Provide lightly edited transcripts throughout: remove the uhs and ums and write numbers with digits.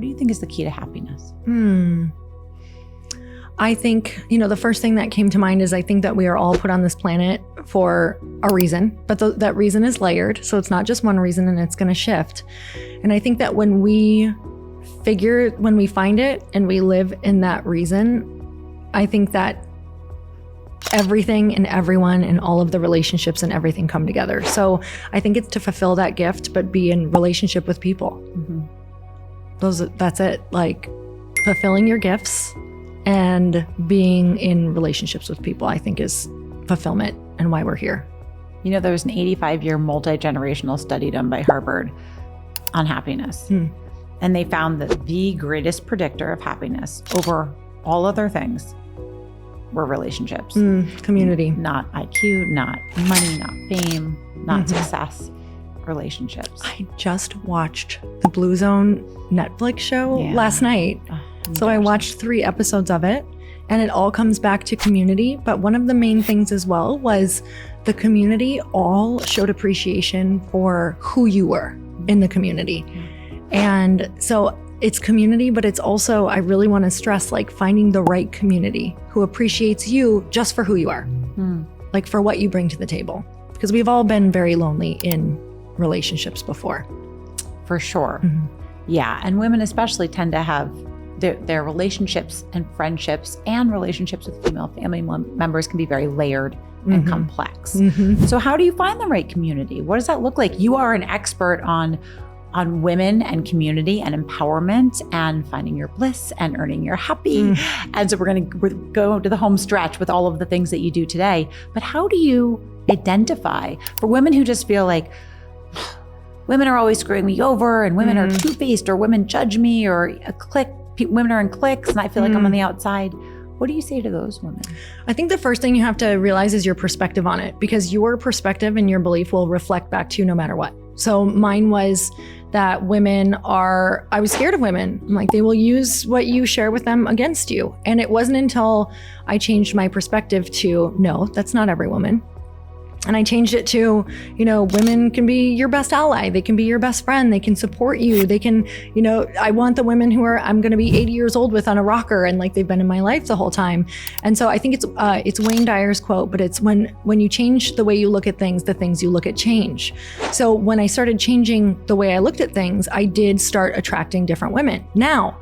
do you think is the key to happiness? I think, the first thing that came to mind is I think that we are all put on this planet for a reason, but that reason is layered. So it's not just one reason and it's going to shift. And I think that when we find it and we live in that reason, I think that everything and everyone and all of the relationships and everything come together. So I think it's to fulfill that gift, but be in relationship with people. That's it. Like fulfilling your gifts and being in relationships with people, I think is fulfillment and why we're here. There was an 85-year multi-generational study done by Harvard on happiness. And they found that the greatest predictor of happiness over all other things were relationships. Community. Not IQ, not money, not fame, not success. Relationships. I just watched the Blue Zone Netflix show last night. So I watched 3 episodes of it, and it all comes back to community. But one of the main things as well was the community all showed appreciation for who you were in the community. And so it's community, but it's also, I really want to stress, like finding the right community who appreciates you just for who you are, like for what you bring to the table. Because we've all been very lonely in relationships before. For sure. Yeah. And women especially tend to have their relationships and friendships and relationships with female family members can be very layered and complex. So how do you find the right community? What does that look like? You are an expert on women and community and empowerment and finding your bliss and earning your happy. And so we're going to go to the home stretch with all of the things that you do today. But how do you identify for women who just feel like women are always screwing me over and women are two-faced or women judge me or women are in cliques and I feel like I'm on the outside? What do you say to those women? I think the first thing you have to realize is your perspective on it, because your perspective and your belief will reflect back to you no matter what. So mine was that I was scared of women. I'm like, they will use what you share with them against you. And it wasn't until I changed my perspective to, no, that's not every woman. And I changed it to, women can be your best ally. They can be your best friend. They can support you. They can, I want the women who I'm going to be 80 years old with on a rocker and like they've been in my life the whole time. And so I think it's Wayne Dyer's quote, but it's when you change the way you look at things, the things you look at change. So when I started changing the way I looked at things, I did start attracting different women. Now,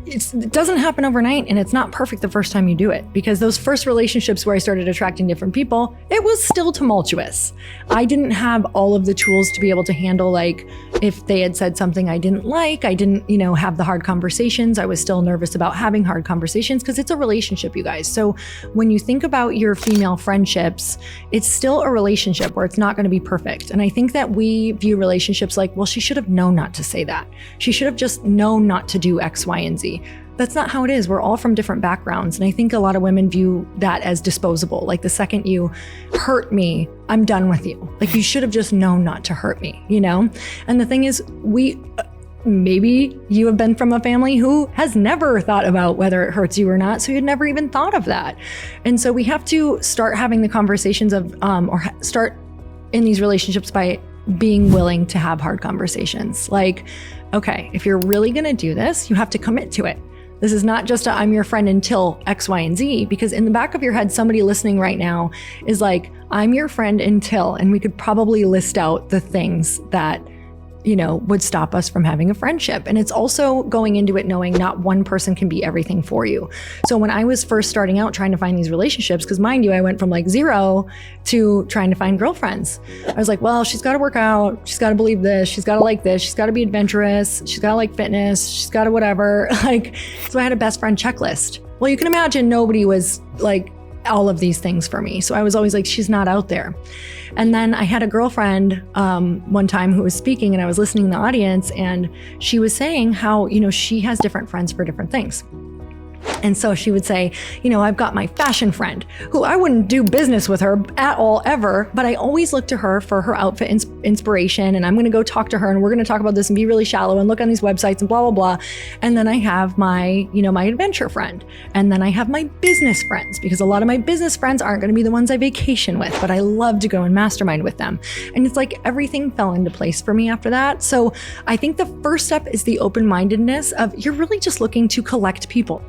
it doesn't happen overnight, and it's not perfect the first time you do it, because those first relationships where I started attracting different people, it was still tumultuous. I didn't have all of the tools to be able to handle, like, if they had said something I didn't like, I didn't, have the hard conversations. I was still nervous about having hard conversations because it's a relationship, you guys. So when you think about your female friendships, it's still a relationship where it's not going to be perfect. And I think that we view relationships like, well, she should have known not to say that. She should have just known not to do X, Y, and Z. That's not how it is. We're all from different backgrounds. And I think a lot of women view that as disposable. Like the second you hurt me, I'm done with you. Like you should have just known not to hurt me, And the thing is, maybe you have been from a family who has never thought about whether it hurts you or not. So you'd never even thought of that. And so we have to start having the conversations of, start in these relationships by being willing to have hard conversations. Like, okay, if you're really going to do this, you have to commit to it. This is not just I'm your friend until X, Y, and Z, because in the back of your head, somebody listening right now is like, I'm your friend until, and we could probably list out the things that, would stop us from having a friendship. And it's also going into it knowing not one person can be everything for you. So when I was first starting out trying to find these relationships, because mind you, I went from like 0 to trying to find girlfriends. I was like, well, she's got to work out. She's got to believe this. She's got to like this. She's got to be adventurous. She's got to like fitness. She's got to whatever. So I had a best friend checklist. Well, you can imagine nobody was like all of these things for me. So I was always like, she's not out there. And then I had a girlfriend one time who was speaking, and I was listening in the audience, and she was saying how, she has different friends for different things. And so she would say, I've got my fashion friend who I wouldn't do business with her at all ever, but I always look to her for her outfit inspiration. And I'm going to go talk to her and we're going to talk about this and be really shallow and look on these websites and blah, blah, blah. And then I have my, my adventure friend. And then I have my business friends, because a lot of my business friends aren't going to be the ones I vacation with, but I love to go and mastermind with them. And it's like everything fell into place for me after that. So I think the first step is the open-mindedness of you're really just looking to collect people.